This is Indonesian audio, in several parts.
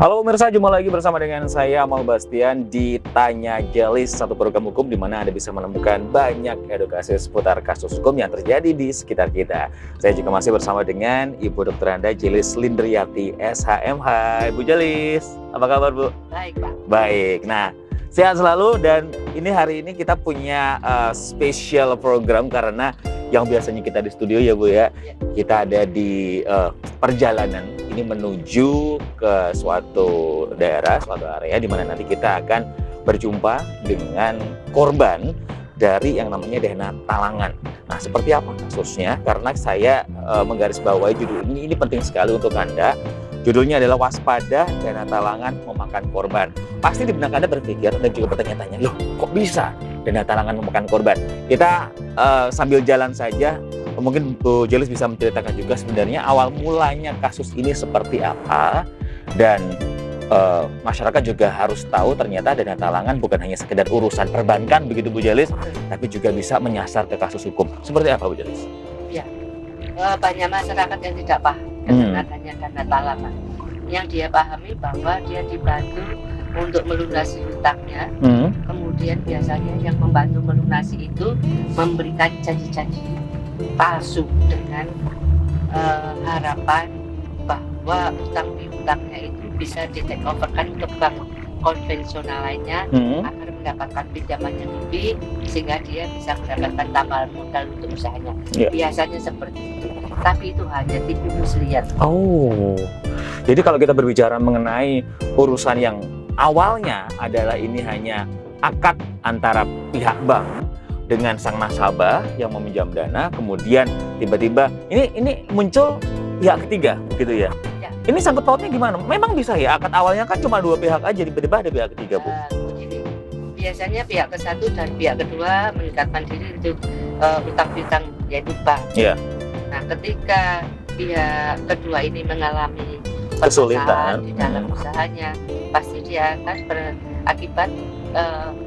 Halo pemirsa, jumpa lagi bersama dengan saya Amal Bastian di Tanya Jelis, satu program hukum di mana Anda bisa menemukan banyak edukasi seputar kasus hukum yang terjadi di sekitar kita. Saya juga masih bersama dengan Ibu Dr. Anda Jelis Lindriyati SHM. Hai Bu Jelis, apa kabar Bu? Baik Pak. Baik, nah sehat selalu dan hari ini kita punya spesial program karena yang biasanya kita di studio ya Bu ya, kita ada di perjalanan ini menuju ke suatu daerah, suatu area di mana nanti kita akan berjumpa dengan korban dari yang namanya dana talangan. Nah, seperti apa kasusnya? Karena saya menggarisbawahi judul ini penting sekali untuk Anda. Judulnya adalah waspada dana talangan memakan korban. Pasti di benak Anda berpikir dan juga bertanya-tanya, loh kok bisa dana talangan memakan korban? Kita sambil jalan saja. Mungkin Bu Jelis bisa menceritakan juga sebenarnya awal mulanya kasus ini seperti apa, dan masyarakat juga harus tahu ternyata dana talangan bukan hanya sekedar urusan perbankan begitu Bu Jelis, tapi juga bisa menyasar ke kasus hukum. Seperti apa Bu Jelis? Ya, banyak masyarakat yang tidak paham dengan adanya dana talangan. Yang dia pahami bahwa dia dibantu untuk melunasi hutangnya, kemudian biasanya yang membantu melunasi itu memberikan janji-janji palsu dengan harapan bahwa hutang piutangnya itu bisa di take overkan untuk bank konvensional lainnya agar mendapatkan pinjaman yang lebih sehingga dia bisa mendapatkan tambahan modal untuk usahanya. Biasanya seperti itu, tapi itu hanya tipu muslihat. Oh, jadi kalau kita berbicara mengenai urusan yang awalnya adalah ini hanya akad antara pihak bank dengan sang nasabah yang meminjam dana, kemudian tiba-tiba ini muncul pihak ketiga, begitu ya? Ini sangkut pautnya gimana? Memang bisa ya, akad awalnya kan cuma dua pihak aja, tiba-tiba ada pihak ketiga Bu? Jadi biasanya pihak ke satu dan pihak kedua mengikatkan diri untuk hutang piutang yaitu bank. Nah, ketika pihak kedua ini mengalami kesulitan di dalam usahanya, pasti dia akan berakibat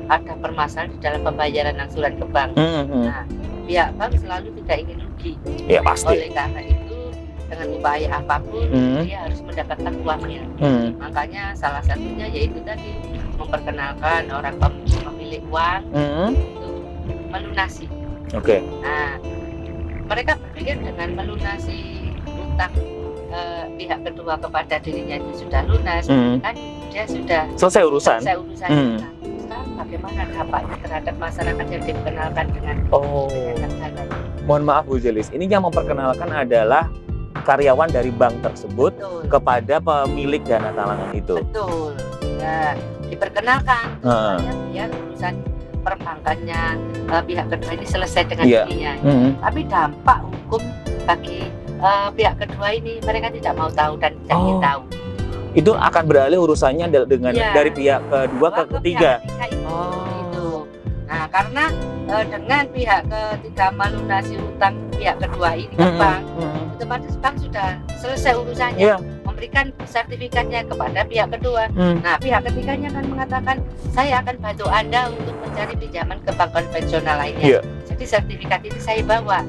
ada permasalahan di dalam pembayaran angsuran ke bank. Nah, pihak bank selalu tidak ingin rugi. Ya pasti. Oleh karena itu, dengan upaya apapun dia harus mendapatkan uangnya. Makanya salah satunya yaitu tadi memperkenalkan orang pemilik uang untuk melunasi. Nah, mereka berpikir dengan melunasi hutang pihak kedua kepada dirinya itu sudah lunas, kan dia sudah selesai urusan. Sekarang bagaimana dampaknya terhadap masyarakat yang diperkenalkan dengan dana? Mohon maaf Bu Jelis, ini yang memperkenalkan adalah karyawan dari bank tersebut kepada pemilik dana talangan itu. Betul. Nah, diperkenalkan biar urusan perbankannya pihak kedua ini selesai dengan dirinya. Tapi dampak hukum bagi pihak kedua ini mereka tidak mau tahu dan tidak ingin tahu. Itu akan beralih urusannya dengan dari pihak kedua ke ketiga. Itu. Nah, karena dengan pihak ketiga melunasi hutang pihak kedua ini ke bank, otomatis bank sudah selesai urusannya, memberikan sertifikatnya kepada pihak kedua. Nah, pihak ketiganya kan mengatakan saya akan bantu Anda untuk mencari pinjaman ke bank konvensional lainnya. Jadi sertifikat ini saya bawa.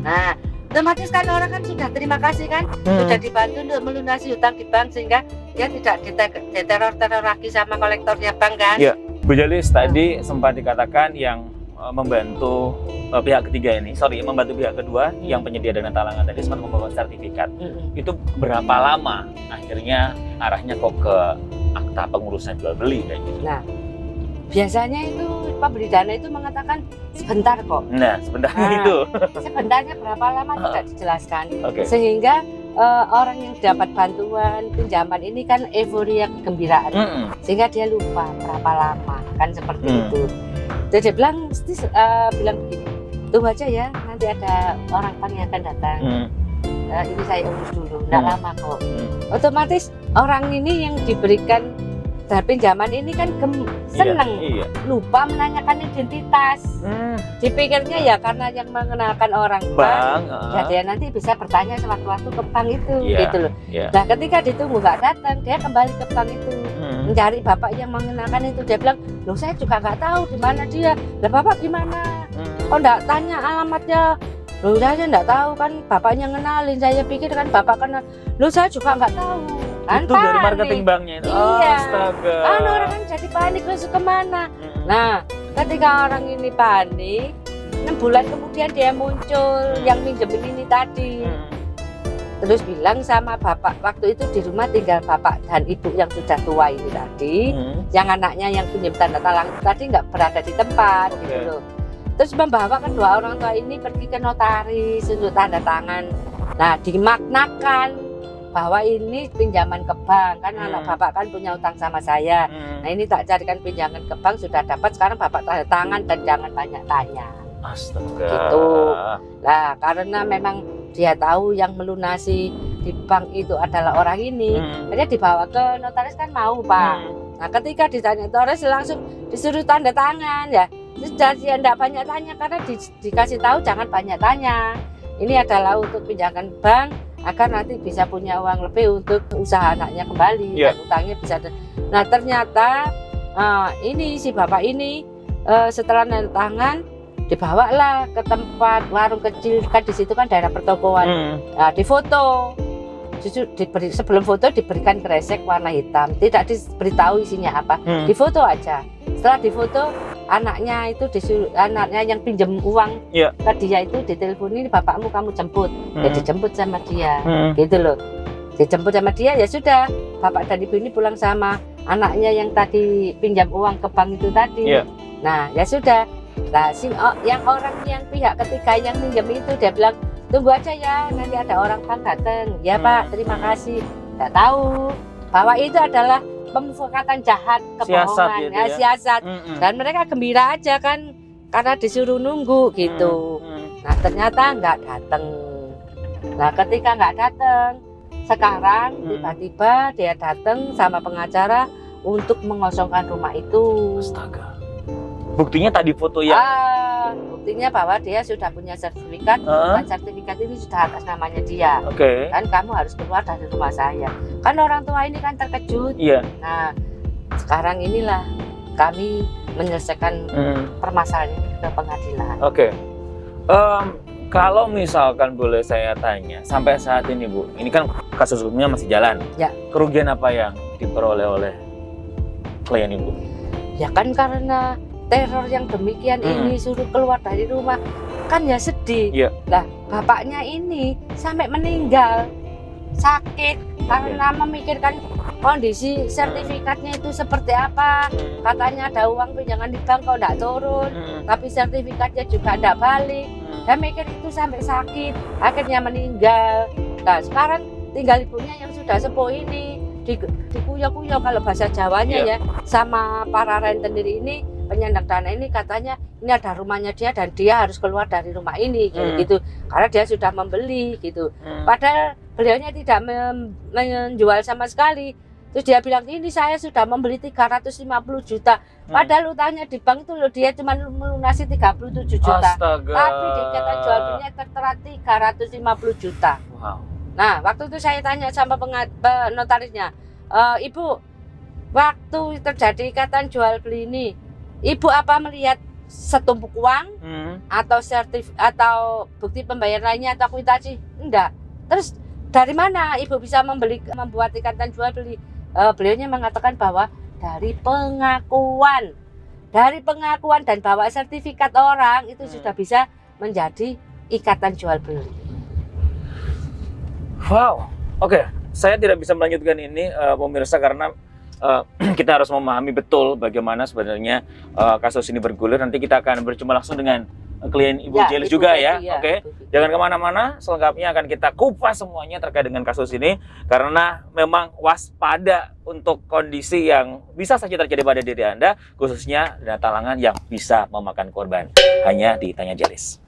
Nah, otomatis kan orang kan sudah terima kasih kan, sudah dibantu untuk melunasi hutang di bank sehingga dia tidak diteror lagi sama kolektornya bank kan. Bu Jelis, tadi sempat dikatakan yang membantu pihak ketiga ini, membantu pihak kedua yang penyedia dana talangan tadi sempat membawa sertifikat. Itu berapa lama akhirnya arahnya kok ke akta pengurusan jual beli kayak gitu? Nah, biasanya itu pemberi dana itu mengatakan sebentar kok. Nah, sebentarnya itu. Sebentarnya berapa lama tidak dijelaskan. Sehingga orang yang dapat bantuan pinjaman ini kan euforia kegembiraan. Sehingga dia lupa berapa lama kan seperti itu. Jadi dia bilang begini, tunggu aja ya, nanti ada orang bank yang akan datang. Ini saya urus dulu, nggak lama kok. Otomatis orang ini yang diberikan pinjaman ini kan seneng, lupa menanyakan identitas. Dipikirnya ya karena yang mengenalkan orang bank, jadi nanti bisa bertanya sewaktu-waktu ke bank itu, gitu loh. Nah, ketika ditunggu nggak datang, dia kembali ke bank itu mencari bapak yang mengenalkan itu. Dia bilang, loh saya juga nggak tahu di mana dia. Lah bapak gimana? Oh nggak tanya alamatnya? Loh saya nggak tahu kan, bapaknya ngenalin. Saya pikir kan bapak kenal. Loh saya juga nggak tahu. Kan itu dari panik. marketing banknya itu. Iya. Astaga. Kan orang kan jadi panik terus kemana. Nah, ketika orang ini panik, 6 bulan kemudian dia muncul yang minjemin ini tadi. Terus bilang sama bapak, waktu itu di rumah tinggal bapak dan ibu yang sudah tua ini tadi, yang anaknya yang pinjam tanda tangan tadi nggak berada di tempat gitu loh. Terus membawa kedua orang tua ini pergi ke notaris untuk tanda tangan. Nah, dimaknakan bahwa ini pinjaman ke bank, kan anak bapak kan punya utang sama saya. Nah, ini tak carikan pinjaman ke bank, sudah dapat, sekarang bapak tanda tangan dan jangan banyak tanya. Astaga. Gitu. Nah, karena memang dia tahu yang melunasi di bank itu adalah orang ini, akhirnya dibawa ke notaris kan mau, Pak. Nah, ketika ditanya notaris langsung disuruh tanda tangan ya. Sudah dia tidak banyak tanya karena dikasih tahu jangan banyak tanya. Ini adalah untuk pinjaman bank agar nanti bisa punya uang lebih untuk usaha anaknya kembali dan utangnya bisa. Nah, ternyata ini si bapak ini setelah tanda tangan dibawalah ke tempat warung kecil, kan di situ kan daerah pertokoan. Nah, difoto. Justru sebelum foto diberikan kresek warna hitam, tidak diberitahu isinya apa. Difoto aja. Setelah difoto, anaknya itu disuruh, anaknya yang pinjam uang ke dia itu diteleponin, bapakmu kamu jemput. Ya dijemput sama dia. Gitu loh. Dijemput sama dia, ya sudah. Bapak dan ibu ini pulang sama anaknya yang tadi pinjam uang ke bank itu tadi. Nah, ya sudah. Nah, yang orang yang pihak ketiga yang pinjam itu dia bilang, tunggu aja ya, nanti ada orang bank datang. Ya Pak, terima kasih. Tidak tahu bahwa itu adalah pemufakatan jahat, kebohongan, siasat. Dan mereka gembira aja kan, karena disuruh nunggu gitu. Nah, ternyata nggak datang. Nah, ketika nggak datang, sekarang tiba-tiba dia datang sama pengacara untuk mengosongkan rumah itu. Astaga. Buktinya tadi foto yang buktinya bahwa dia sudah punya sertifikat, dan sertifikat ini sudah atas namanya dia. Kan kamu harus keluar dari rumah saya. Kan orang tua ini kan terkejut. Nah, sekarang inilah kami menyelesaikan permasalahan ini ke pengadilan. Kalau misalkan boleh saya tanya, sampai saat ini Bu, ini kan kasus hukumnya masih jalan. Kerugian apa yang diperoleh oleh klien Ibu? Ya kan karena teror yang demikian ini, suruh keluar dari rumah, kan ya sedih. Lah, bapaknya ini sampai meninggal sakit karena memikirkan kondisi sertifikatnya itu seperti apa. Katanya ada uang pinjaman di bank kok tidak turun, tapi sertifikatnya juga tidak balik. Dia mikir itu sampai sakit, akhirnya meninggal. Nah, sekarang tinggal ibunya yang sudah sepuh ini dikuyok-kuyok kalau bahasa Jawanya ya, sama para rentenir ini, penyandang dana ini, katanya ini ada rumahnya dia dan dia harus keluar dari rumah ini gitu, karena dia sudah membeli gitu. Padahal beliaunya tidak menjual sama sekali. Terus dia bilang ini saya sudah membeli 350 juta. Padahal utangnya di bank itu loh, dia cuma melunasi 37 juta. Astaga. Tapi di ikatan jual belinya tertera 350 juta. Nah, waktu itu saya tanya sama notarisnya, Ibu, waktu terjadi ikatan jual beli ini, Ibu apa melihat setumpuk uang atau bukti pembayaran lainnya atau kuitansi? Enggak. Terus dari mana Ibu bisa membuat ikatan jual beli? Beliaunya mengatakan bahwa dari pengakuan dan bawa sertifikat orang itu sudah bisa menjadi ikatan jual beli. Wow, saya tidak bisa melanjutkan ini pemirsa karena kita harus memahami betul bagaimana sebenarnya kasus ini bergulir. Nanti kita akan berjumpa langsung dengan klien Ibu Jelis juga ya. Jangan kemana-mana, selengkapnya akan kita kupas semuanya terkait dengan kasus ini, karena memang waspada untuk kondisi yang bisa saja terjadi pada diri Anda, khususnya dana talangan yang bisa memakan korban. Hanya di Tanya Jelis.